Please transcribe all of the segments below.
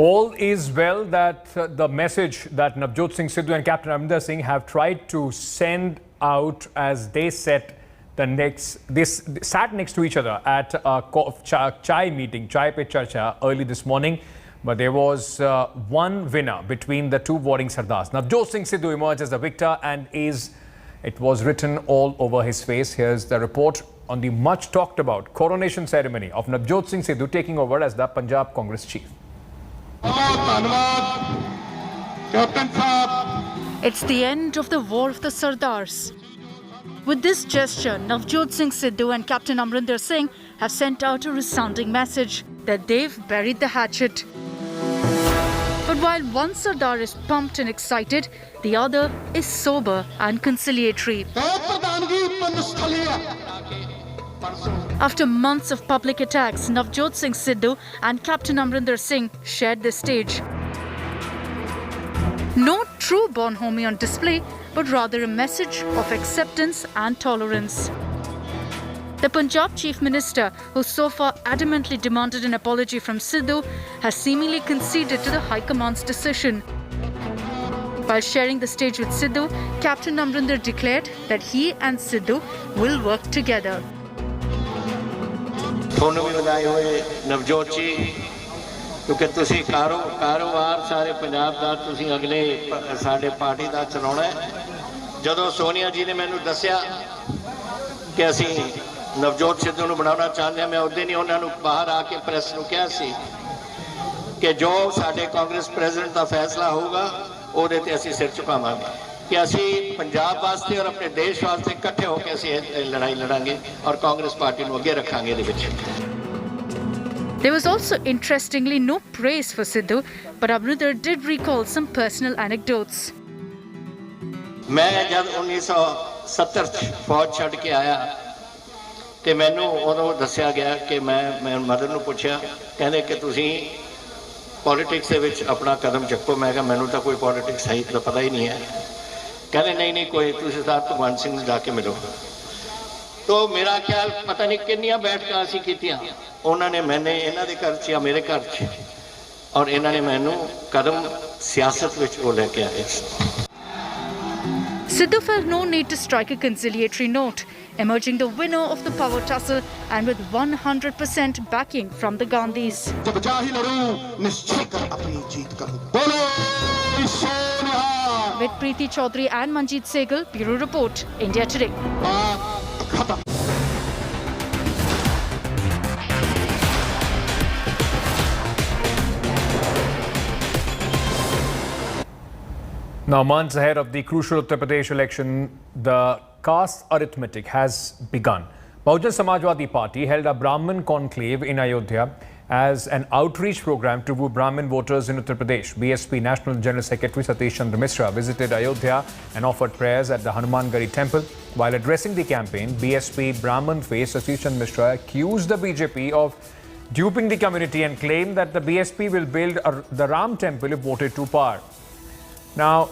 All is well. That the message that Navjot Singh Sidhu and Captain Amarinder Singh have tried to send out as they sat next to each other at a chai meeting, Chai Pe Charcha, early this morning. But there was one winner between the two warring Sardars. Navjot Singh Sidhu emerged as the victor, and it was written all over his face. Here's the report on the much talked about coronation ceremony of Navjot Singh Sidhu taking over as the Punjab Congress chief. It's the end of the war of the Sardars. With this gesture, Navjot Singh Sidhu and Captain Amarinder Singh have sent out a resounding message that they've buried the hatchet. But while one Sardar is pumped and excited, the other is sober and conciliatory. After months of public attacks, Navjot Singh Sidhu and Captain Amarinder Singh shared the stage. No true bonhomie on display, but rather a message of acceptance and tolerance. The Punjab Chief Minister, who so far adamantly demanded an apology from Sidhu, has seemingly conceded to the High Command's decision. While sharing the stage with Sidhu, Captain Amarinder declared that he and Sidhu will work together. ਤੁਹਾਨੂੰ ਵੀ ਵਧਾਈ ਹੋਏ ਨਵਜੋਤ ਜੀ ਕਿਉਂਕਿ ਤੁਸੀਂ ਕਾਰੋਬਾਰ ਸਾਰੇ ਪੰਜਾਬ ਦਾ ਤੁਸੀਂ ਅਗਲੇ ਸਾਡੇ ਪਾਰਟੀ ਦਾ ਚਲਾਉਣਾ ਹੈ ਜਦੋਂ ਸੋਨੀਆ ਜੀ ਨੇ ਮੈਨੂੰ ਦੱਸਿਆ ਕਿ ਅਸੀਂ ਨਵਜੋਤ ਸਿੱਧੂ ਨੂੰ ਬਣਾਉਣਾ ਚਾਹੁੰਦੇ ਹਾਂ ਮੈਂ ਉਹਦੇ ਨਹੀਂ ਉਹਨਾਂ ਨੂੰ ਬਾਹਰ ਆ ਕੇ ਪ੍ਰੈਸ ਨੂੰ ਕਿਹਾ ਸੀ ਕਿ ਜੋ ਸਾਡੇ ਕਾਂਗਰਸ ਪ੍ਰੈਜ਼ੀਡੈਂਟ ਦਾ ਫੈਸਲਾ ਹੋਊਗਾ ਉਹਦੇ ਤੇ ਅਸੀਂ ਸਿਰ ਝੁਕਾਵਾਂਗੇ ਕਿ ਅਸੀਂ ਪੰਜਾਬ ਵਾਸਤੇ ਔਰ ਆਪਣੇ ਦੇਸ਼ ਵਾਸਤੇ ਇਕੱਠੇ ਹੋ ਕੇ ਅਸੀਂ ਇਹ ਲੜਾਈ ਲੜਾਂਗੇ ਔਰ ਕਾਂਗਰਸ ਪਾਰਟੀ ਨੂੰ ਅੱਗੇ ਰੱਖਾਂਗੇ ਇਹਦੇ ਵਿੱਚ There was also, interestingly, no praise for Sidhu, but Amarinder did recall some personal anecdotes. मैं जब 1970 फौज छड़ के आया तो मैनू उदों दस्या गया कि मैं मदर नूं पुछया कहंदे कि तुसीं पॉलिटिक्स दे विच अपना कदम चुको मैं कहा मैनू तो कोई पॉलिटिक्स है तो पता ही नहीं है कहंदे नहीं कोई तुसीं सरदार भगवंत सिंह जाके मिलो तो मेरा ख्याल पता नहीं कितनियां बैठकां असीं कीतियां उन्होंने मैंने इन्हां दे घर च या मेरे घर च और इन्होंने मैनू कदम सियासत विच वो लेके आए Sidhu felt no need to strike a conciliatory note, emerging the winner of the power tussle and with 100% backing from the Gandhis. With Preeti Chaudhary and Manjeet Sehgal, Bureau Report, India Today. Now, months ahead of the crucial Uttar Pradesh election, the caste arithmetic has begun. Bahujan Samajwadi Party held a Brahmin conclave in Ayodhya as an outreach program to woo Brahmin voters in Uttar Pradesh. BSP National General Secretary Satish Chandra Mishra visited Ayodhya and offered prayers at the Hanuman Gari temple. While addressing the campaign, BSP Brahmin face Satish Chandra Mishra accused the BJP of duping the community and claimed that the BSP will build the Ram temple if voted to power. Now,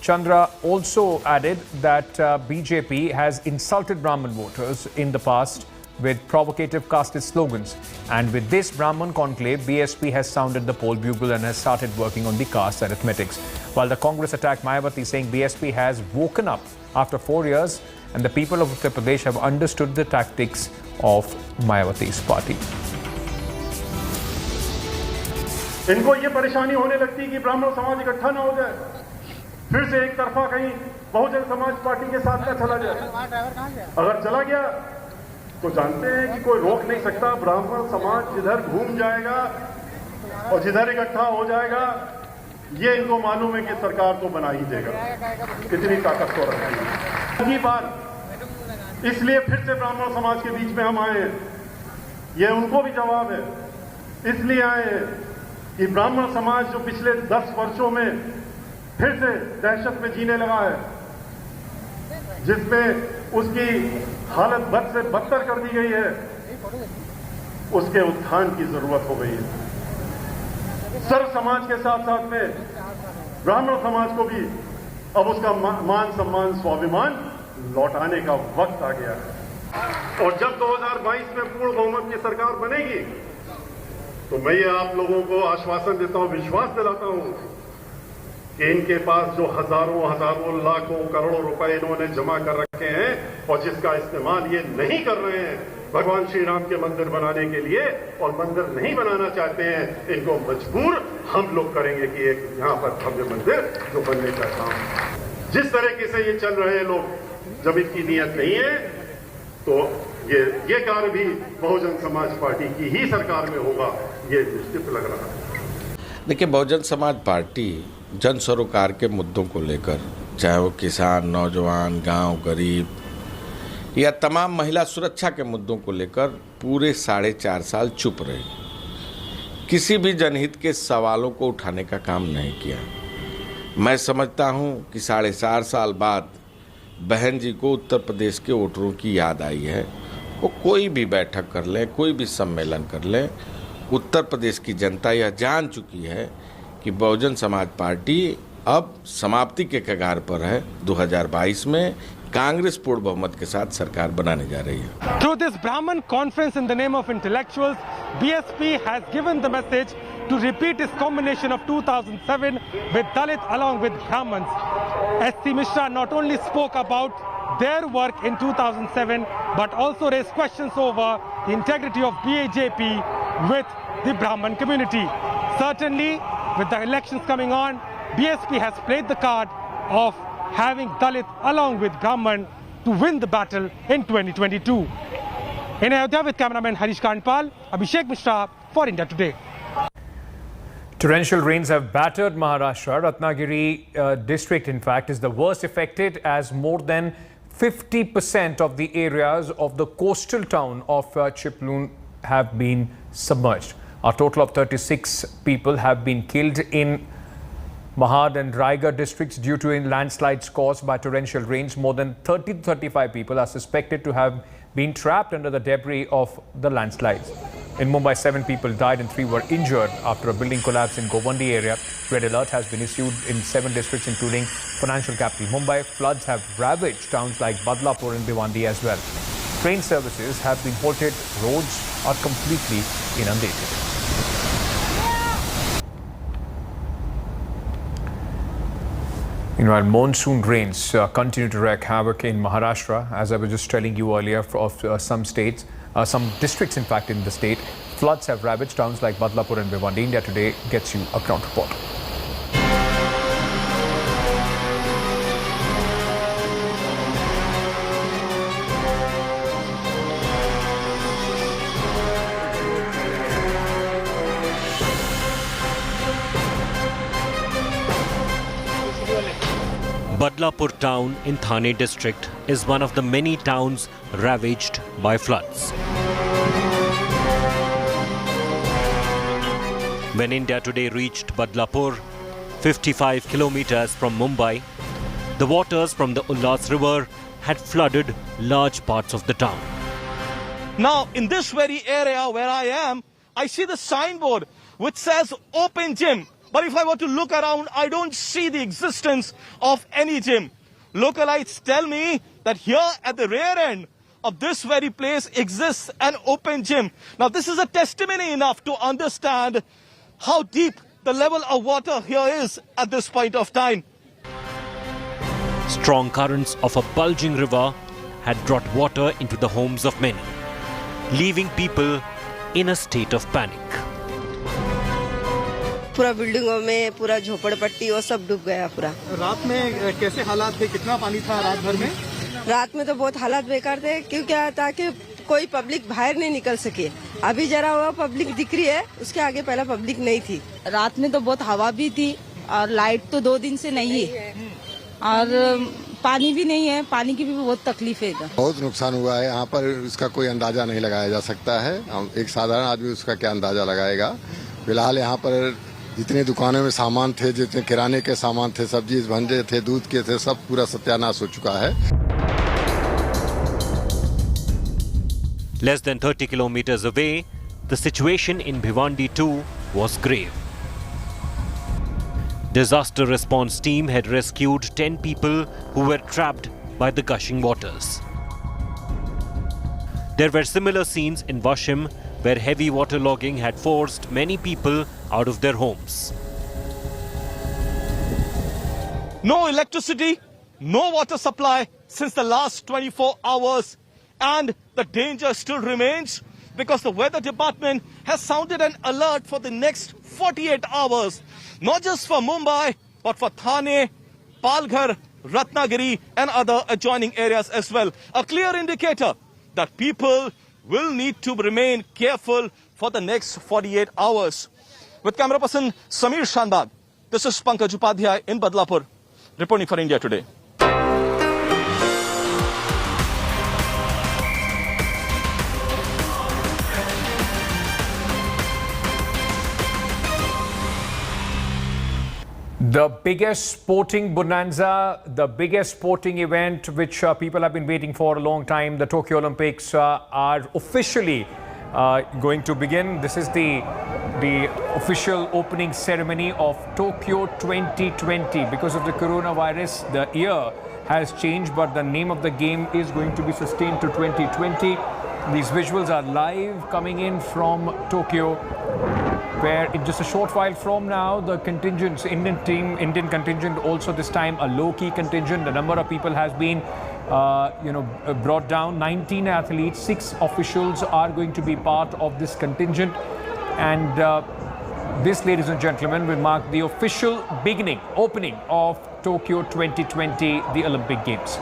Chandra also added that BJP has insulted Brahmin voters in the past with provocative casteist slogans. And with this Brahmin conclave, BSP has sounded the poll bugle and has started working on the caste arithmetics. While the Congress attacked Mayawati, saying BSP has woken up after 4 years and the people of Uttar Pradesh have understood the tactics of Mayawati's party. इनको ये परेशानी होने लगती कि ब्राह्मण समाज इकट्ठा ना हो जाए फिर से एक तरफा कहीं बहुजन समाज पार्टी के साथ ना चला जाए अगर चला गया तो जानते हैं कि कोई रोक नहीं सकता ब्राह्मण समाज जिधर घूम जाएगा और जिधर इकट्ठा हो जाएगा ये इनको मालूम है कि सरकार तो बना ही देगा कितनी ताकतवर है अगली बार इसलिए फिर से ब्राह्मण समाज के बीच में हम आए हैं ये उनको भी जवाब है इसलिए आए हैं कि ब्राह्मण समाज जो पिछले 10 वर्षों में फिर से दहशत में जीने लगा है जिसमें उसकी हालत बद से बदतर कर दी गई है उसके उत्थान की जरूरत हो गई है सर्व समाज के साथ साथ में ब्राह्मण समाज को भी अब उसका मान सम्मान स्वाभिमान लौटाने का वक्त आ गया है और जब 2022 में पूर्ण बहुमत की सरकार बनेगी तो मैं ये आप लोगों को आश्वासन देता हूं, विश्वास दिलाता हूं कि इनके पास जो हजारों लाखों करोड़ों रुपए इन्होंने जमा कर रखे हैं और जिसका इस्तेमाल ये नहीं कर रहे हैं भगवान श्री राम के मंदिर बनाने के लिए और मंदिर नहीं बनाना चाहते हैं, इनको मजबूर हम लोग करेंगे कि एक यहाँ पर भव्य मंदिर जो बनने का काम। जिस तरीके से ये चल रहे हैं लोग, जब इनकी नीयत नहीं है तो ये कार्य भी बहुजन समाज पार्टी की ही सरकार में होगा, ये निश्चित लग रहा है। देखिए, बहुजन समाज पार्टी जन सरोकार के मुद्दों को लेकर, चाहे वो किसान, नौजवान, गांव, गरीब या तमाम महिला सुरक्षा के मुद्दों को लेकर पूरे 4.5 साल चुप रही, किसी भी जनहित के सवालों को उठाने का काम नहीं किया। मैं समझता हूं कि 4.5 साल बाद बहन जी को उत्तर प्रदेश के वोटरों की याद आई है। वो कोई भी बैठक कर लें, कोई भी सम्मेलन कर लें, उत्तर प्रदेश की जनता यह जान चुकी है कि बहुजन समाज पार्टी अब समाप्ति के कगार पर है। 2022 में कांग्रेस पूर्ण बहुमत के साथ सरकार बनाने जा रही है। Through this Brahman conference in the name of intellectuals, BSP has given the message to repeat its combination of 2007 with Dalit along with Brahmins. S.C. Mishra not only spoke about their work in 2007 but also raised questions over the integrity of BJP with the Brahman community. Certainly, with the elections coming on, BSP has played the card of having Dalit along with Brahman to win the battle in 2022. In Ayodhya with cameraman Harish Kandpal, Abhishek Mishra for India Today. Torrential rains have battered Maharashtra. Ratnagiri district, in fact, is the worst affected as more than 50% of the areas of the coastal town of Chiplun have been submerged. A total of 36 people have been killed in Mahad and Raigad districts due to landslides caused by torrential rains. More than 30 to 35 people are suspected to have been trapped under the debris of the landslides. In Mumbai, 7 people died and 3 were injured after a building collapse in Govandi area. Red alert has been issued in 7 districts, including financial capital Mumbai. Floods have ravaged towns like Badlapur and Bhiwandi as well. Train services have been halted. Roads are completely inundated. Meanwhile, monsoon rains continue to wreak havoc in Maharashtra, as I was just telling you earlier, of some states, some districts in fact in the state. Floods have ravaged towns like Badlapur and Bhiwandi. India Today gets you a ground report. Badlapur town in Thane district is one of the many towns ravaged by floods. When India Today reached Badlapur, 55 kilometers from Mumbai, the waters from the Ullas River had flooded large parts of the town. Now, in this very area where I am, I see the signboard which says open gym. But if I were to look around, I don't see the existence of any gym. Localites tell me that here at the rear end of this very place exists an open gym. Now, this is a testimony enough to understand how deep the level of water here is at this point of time. Strong currents of a bulging river had brought water into the homes of many, leaving people in a state of panic. पूरा बिल्डिंगों में पूरा झोपड़पट्टी वो सब डूब गया पूरा। रात में कैसे हालात थे, कितना पानी था रात भर में? रात में तो बहुत हालात बेकार थे, क्योंकि ताकि कोई पब्लिक बाहर नहीं निकल सके। अभी जरा हुआ पब्लिक दिख रही है, उसके आगे पहला पब्लिक नहीं थी। रात में तो बहुत हवा भी थी और लाइट तो 2 दिन से नहीं है और पानी भी नहीं है, पानी की भी बहुत तकलीफ है इधर। बहुत नुकसान हुआ है यहाँ पर, इसका कोई अंदाजा नहीं लगाया जा सकता है। एक साधारण आदमी उसका क्या अंदाजा लगाएगा। फिलहाल यहाँ पर जितने दुकानों में सामान थे, जितने किराने के सामान थे, सब्जी भंडे थे, दूध के थे, सब पूरा सत्यानाश हो चुका है। Less than 30 kilometers away, the situation in Bhiwandi too was grave. Disaster response team had rescued 10 people who were trapped by the gushing waters. There were similar scenes in Vashim, where heavy waterlogging had forced many people out of their homes. No electricity, no water supply since the last 24 hours. And the danger still remains because the weather department has sounded an alert for the next 48 hours. Not just for Mumbai, but for Thane, Palghar, Ratnagiri and other adjoining areas as well. A clear indicator that people will need to remain careful for the next 48 hours. With camera person Samir Shanbag, this is Pankaj Upadhyay in Badlapur, reporting for India Today. The biggest sporting bonanza, the biggest sporting event which people have been waiting for a long time, the Tokyo Olympics are officially going to begin. This is the official opening ceremony of Tokyo 2020. Because of the coronavirus, the year has changed, but the name of the game is going to be sustained to 2020. These visuals are live coming in from Tokyo, where in just a short while from now, the contingents, Indian contingent, also this time a low-key contingent. The number of people has been, brought down. 19 athletes, 6 officials are going to be part of this contingent. And this, ladies and gentlemen, will mark the official opening of Tokyo 2020, the Olympic Games.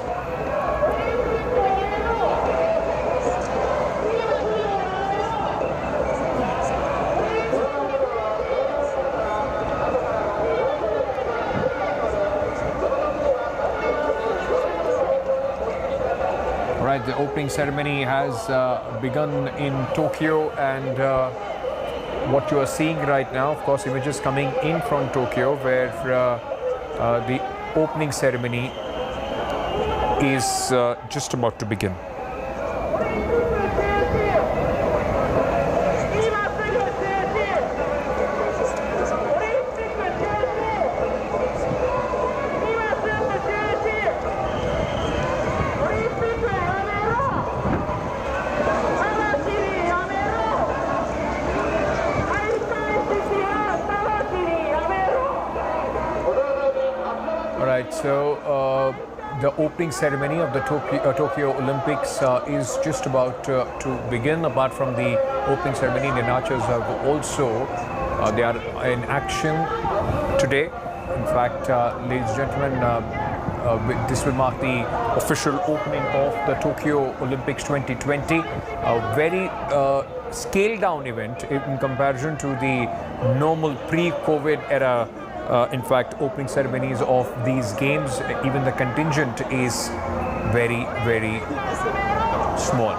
The opening ceremony has begun in Tokyo, and what you are seeing right now, of course, images coming in from Tokyo, where the opening ceremony is just about to begin. So the opening ceremony of the Tokyo Olympics is just about to begin. Apart from the opening ceremony, the archers have also they are in action today. In fact, ladies and gentlemen, this will mark the official opening of the Tokyo Olympics 2020. A very scaled down event in comparison to the normal pre-COVID era. In fact, opening ceremonies of these games, even the contingent is very, very small.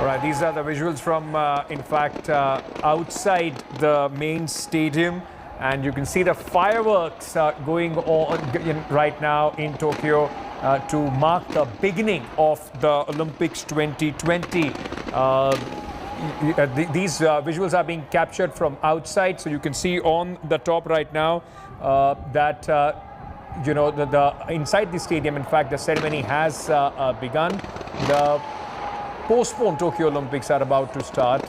Right, these are the visuals from, in fact, outside the main stadium. And you can see the fireworks going on right now in Tokyo to mark the beginning of the Olympics 2020. These visuals are being captured from outside, so you can see on the top right now that the inside the stadium, in fact, the ceremony has begun. The postponed Tokyo Olympics are about to start,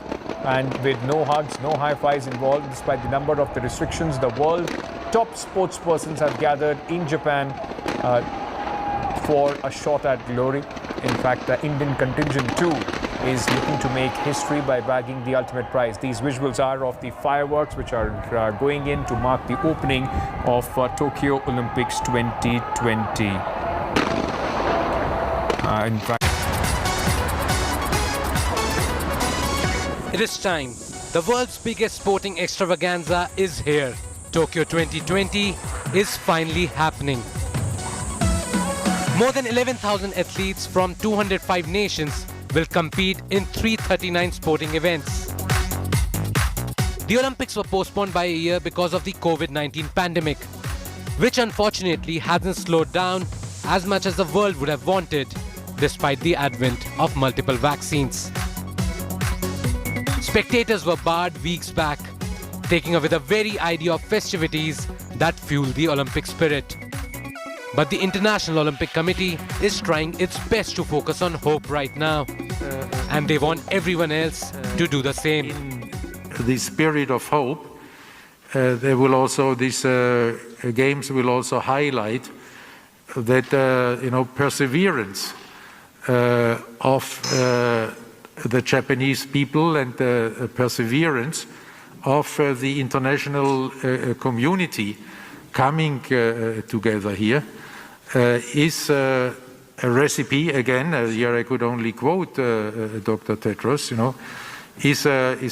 and with no hugs, no high fives involved, despite the number of the restrictions, the world top sports persons have gathered in Japan for a shot at glory. In fact, the Indian contingent too is looking to make history by bagging the ultimate prize. These visuals are of the fireworks which are going in to mark the opening of Tokyo Olympics 2020. In fact, it is time. The world's biggest sporting extravaganza is here. Tokyo 2020 is finally happening. More than 11,000 athletes from 205 nations will compete in 339 sporting events. The Olympics were postponed by a year because of the COVID-19 pandemic, which unfortunately hasn't slowed down as much as the world would have wanted, despite the advent of multiple vaccines. Spectators were barred weeks back, taking away the very idea of festivities that fuel the Olympic spirit. But the International Olympic Committee is trying its best to focus on hope right now, and they want everyone else to do the same. In the spirit of hope, they will also, these games will also highlight that perseverance of the Japanese people and the perseverance of the international community coming together here is a recipe. Again, here I could only quote Dr. Tedros, is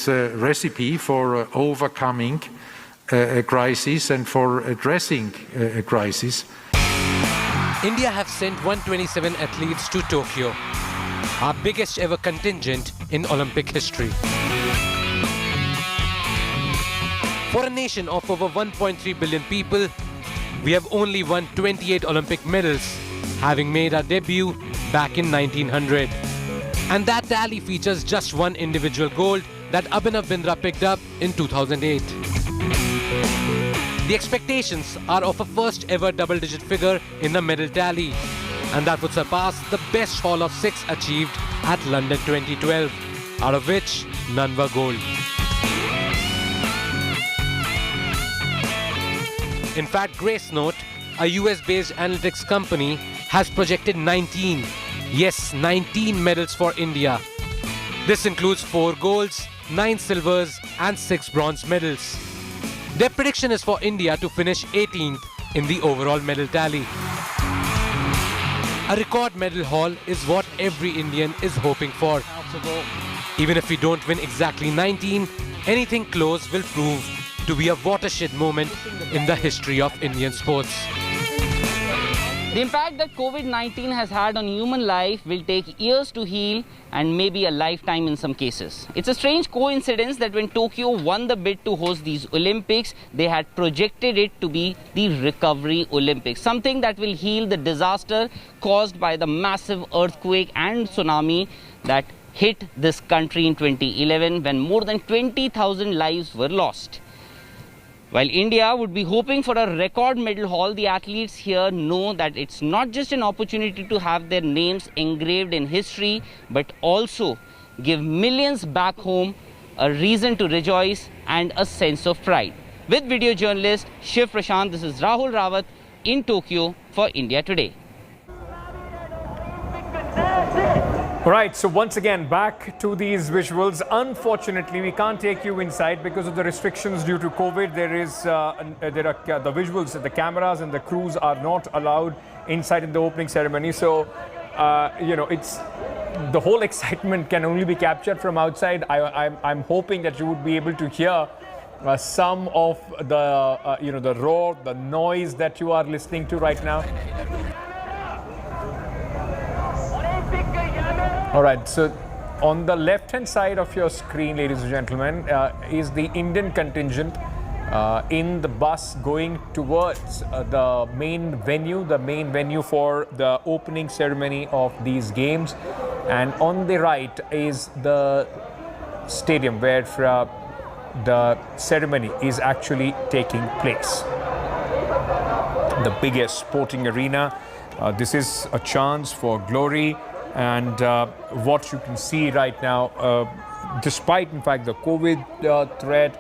a recipe for overcoming a crisis and for addressing a crisis. India have sent 127 athletes to Tokyo, our biggest ever contingent in Olympic history. For a nation of over 1.3 billion people, we have only won 28 Olympic medals, having made our debut back in 1900. And that tally features just one individual gold that Abhinav Bindra picked up in 2008. The expectations are of a first ever double-digit figure in the medal tally, and that would surpass the best haul of 6 achieved at London 2012, out of which none were gold. In fact, Grace Note, a US-based analytics company, has projected 19 medals for India. This includes 4 golds, 9 silvers and 6 bronze medals. Their prediction is for India to finish 18th in the overall medal tally. A record medal haul is what every Indian is hoping for. Even if we don't win exactly 19, anything close will prove to be a watershed moment in the history of Indian sports. The impact that COVID-19 has had on human life will take years to heal and maybe a lifetime in some cases. It's a strange coincidence that when Tokyo won the bid to host these Olympics, they had projected it to be the Recovery Olympics, something that will heal the disaster caused by the massive earthquake and tsunami that hit this country in 2011 when more than 20,000 lives were lost. While India would be hoping for a record medal haul, the athletes here know that it's not just an opportunity to have their names engraved in history, but also give millions back home a reason to rejoice and a sense of pride. With video journalist Shiv Prashant, this is Rahul Rawat in Tokyo for India Today. All right, so once again, back to these visuals. Unfortunately, we can't take you inside because of the restrictions due to COVID. There are the visuals, the cameras and the crews are not allowed inside in the opening ceremony. So, it's the whole excitement can only be captured from outside. I'm hoping that you would be able to hear some of the, the roar, the noise that you are listening to right now. All right, so on the left-hand side of your screen, ladies and gentlemen, is the Indian contingent in the bus going towards the main venue for the opening ceremony of these games. And on the right is the stadium where the ceremony is actually taking place. The biggest sporting arena. This is a chance for glory. And what you can see right now, despite in fact the COVID threat,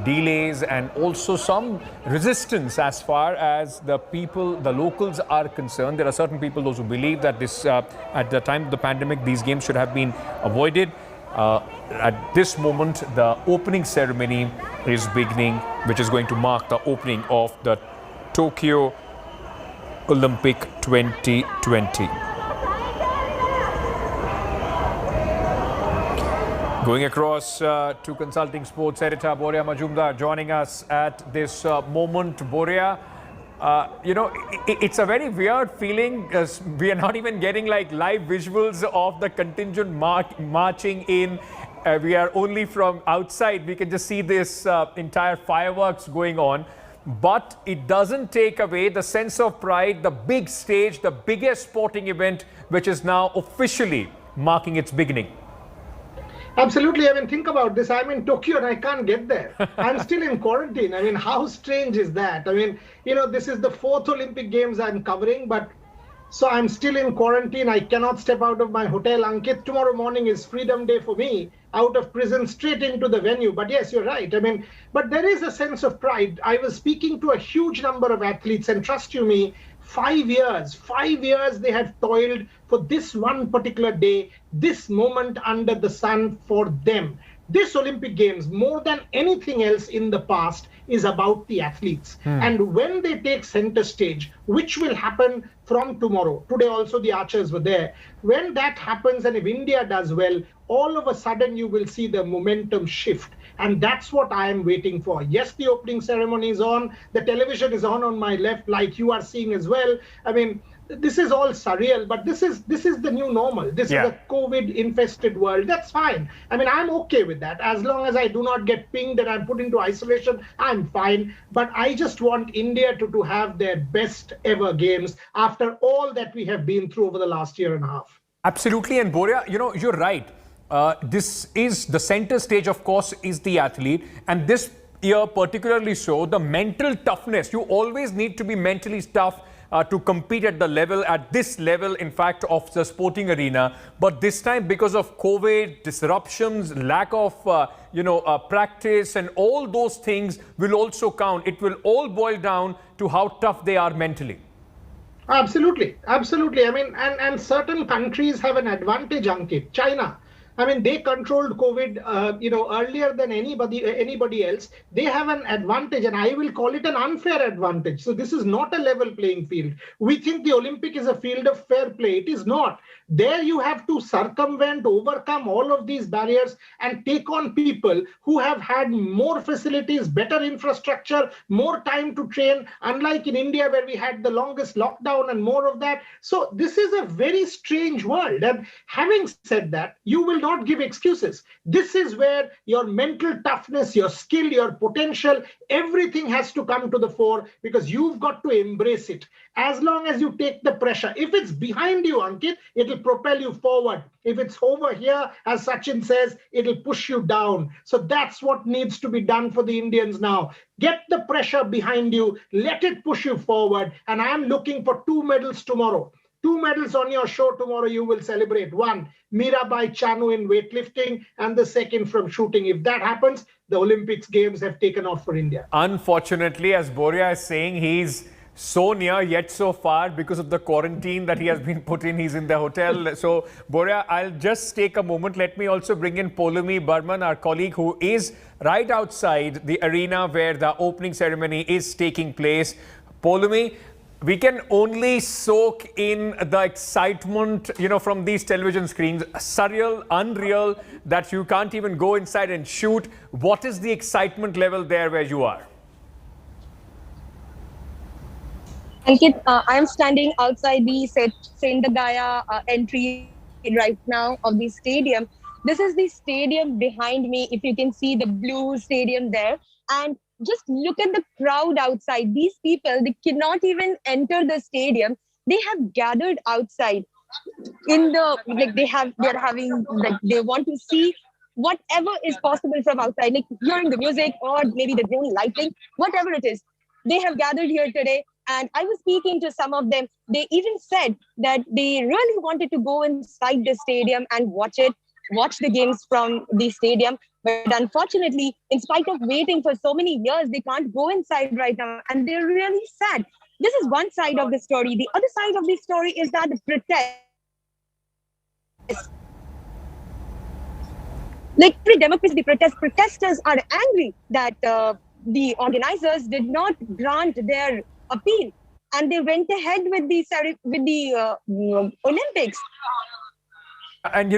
delays and also some resistance as far as the locals are concerned. There are certain people, those who believe that this, at the time of the pandemic, these games should have been avoided. At this moment, the opening ceremony is beginning, which is going to mark the opening of the Tokyo Olympic 2020. Going across to consulting sports editor Boria Majumdar joining us at this moment. Boria, it's a very weird feeling because we are not even getting like live visuals of the contingent marching in. We are only from outside. We can just see this entire fireworks going on. But it doesn't take away the sense of pride, the big stage, the biggest sporting event, which is now officially marking its beginning. Absolutely. I mean, think about this. I'm in Tokyo and I can't get there. I'm still in quarantine. I mean, how strange is that? I mean, this is the 4th Olympic Games I'm covering, but so I'm still in quarantine. I cannot step out of my hotel. Ankit, tomorrow morning is Freedom Day for me, out of prison, straight into the venue. But yes, you're right. I mean, but there is a sense of pride. I was speaking to a huge number of athletes, and trust you me, 5 years they have toiled for this one particular day, this moment under the sun for them. This Olympic Games, more than anything else in the past, is about the athletes. And when they take center stage, which will happen from tomorrow, today also the archers were there, when that happens and if India does well, all of a sudden you will see the momentum shift. And that's what I am waiting for. Yes, the opening ceremony is on, the television is on my left, like you are seeing as well. I mean, this is all surreal, but this is the new normal. This is a COVID-infested world. That's fine. I mean, I'm okay with that. As long as I do not get pinged and I'm put into isolation, I'm fine. But I just want India to have their best ever games after all that we have been through over the last year and a half. Absolutely. And Boria, you're right. This is the center stage, of course, is the athlete. And this year particularly so, the mental toughness. You always need to be mentally tough to compete at this level, in fact, of the sporting arena. But this time, because of COVID, disruptions, lack of, practice and all those things will also count. It will all boil down to how tough they are mentally. Absolutely. Absolutely. I mean, and certain countries have an advantage, Ankit. China. I mean, they controlled COVID, earlier than anybody else. They have an advantage, and I will call it an unfair advantage. So this is not a level playing field. We think the Olympic is a field of fair play. It is not. There you have to circumvent, overcome all of these barriers and take on people who have had more facilities, better infrastructure, more time to train, unlike in India where we had the longest lockdown and more of that. So this is a very strange world. And having said that, you will not give excuses. This is where your mental toughness, your skill, your potential, everything has to come to the fore because you've got to embrace it. As long as you take the pressure, if it's behind you, Ankit, it'll propel you forward. If it's over here, as Sachin says, it'll push you down. So that's what needs to be done for the Indians now. Get the pressure behind you, let it push you forward. And I'm looking for 2 medals tomorrow. 2 medals on your show tomorrow you will celebrate. One, Mirabai Chanu in weightlifting, and the second from shooting. If that happens, the Olympics Games have taken off for India. Unfortunately, as Boria is saying, he's so near yet so far because of the quarantine that he has been put in. He's in the hotel. So, Boria, I'll just take a moment. Let me also bring in Poulami Burman, our colleague, who is right outside the arena where the opening ceremony is taking place. Poulami, we can only soak in the excitement, from these television screens. Surreal, unreal, that you can't even go inside and shoot. What is the excitement level there where you are? Ankit, I am standing outside the Chandigarh entry right now of the stadium. This is the stadium behind me. If you can see the blue stadium there, and just look at the crowd outside. These people, they cannot even enter the stadium. They have gathered outside in the they want to see whatever is possible from outside, like hearing the music or maybe the drone lighting, whatever it is. They have gathered here today. And I was speaking to some of them. They even said that they really wanted to go inside the stadium and watch the games from the stadium. But unfortunately, in spite of waiting for so many years, they can't go inside right now. And they're really sad. This is one side of the story. The other side of the story is that the protest. Like free democracy, the protesters are angry that the organizers did not grant their appeal, and they went ahead with the Olympics. And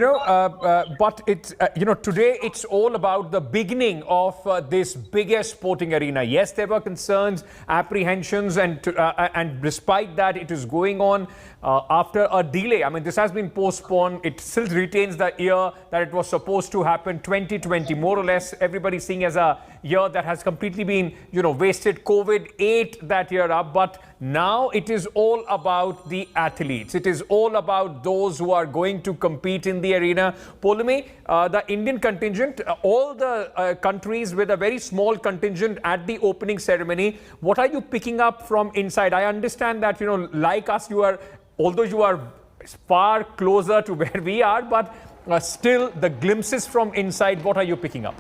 but it's today it's all about the beginning of this biggest sporting arena. Yes, there were concerns, apprehensions, and despite that, it is going on after a delay. I mean, this has been postponed. It still retains the year that it was supposed to happen, 2020, more or less. Everybody's seeing as a year that has completely been, wasted. COVID ate that year up, but now it is all about the athletes. It is all about those who are going to compete feet in the arena. Polumi, the Indian contingent, all the countries with a very small contingent at the opening ceremony. What are you picking up from inside? I understand that, you know, like us, although you are far closer to where we are, but still the glimpses from inside, what are you picking up?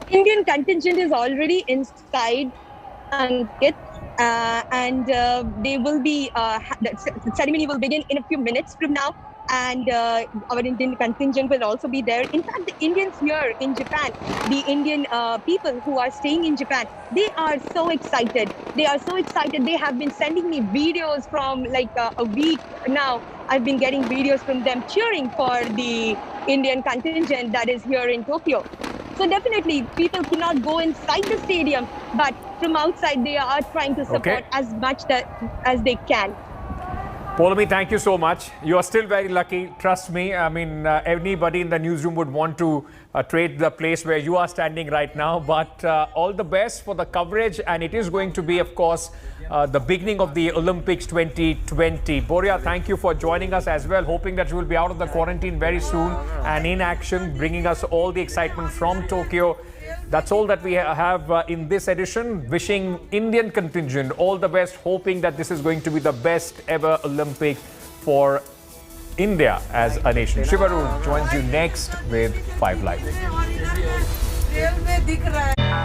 Indian contingent is already inside Ankit, and they will be, the ceremony will begin in a few minutes from now, and our Indian contingent will also be there. In fact, the Indians here in Japan, the Indian people who are staying in Japan, they are so excited. They are so excited. They have been sending me videos from like a week now. I've been getting videos from them cheering for the Indian contingent that is here in Tokyo. So definitely, people cannot go inside the stadium, but from outside, they are trying to support as much as they can. Polumi, thank you so much. You are still very lucky. Trust me. I mean, anybody in the newsroom would want to trade the place where you are standing right now. But all the best for the coverage. And it is going to be, of course, the beginning of the Olympics 2020. Boria, thank you for joining us as well. Hoping that you will be out of the quarantine very soon and in action, bringing us all the excitement from Tokyo. That's all that we have in this edition. Wishing Indian contingent all the best, hoping that this is going to be the best ever Olympic for India as a nation. Shivarun joins you next with 5 Live.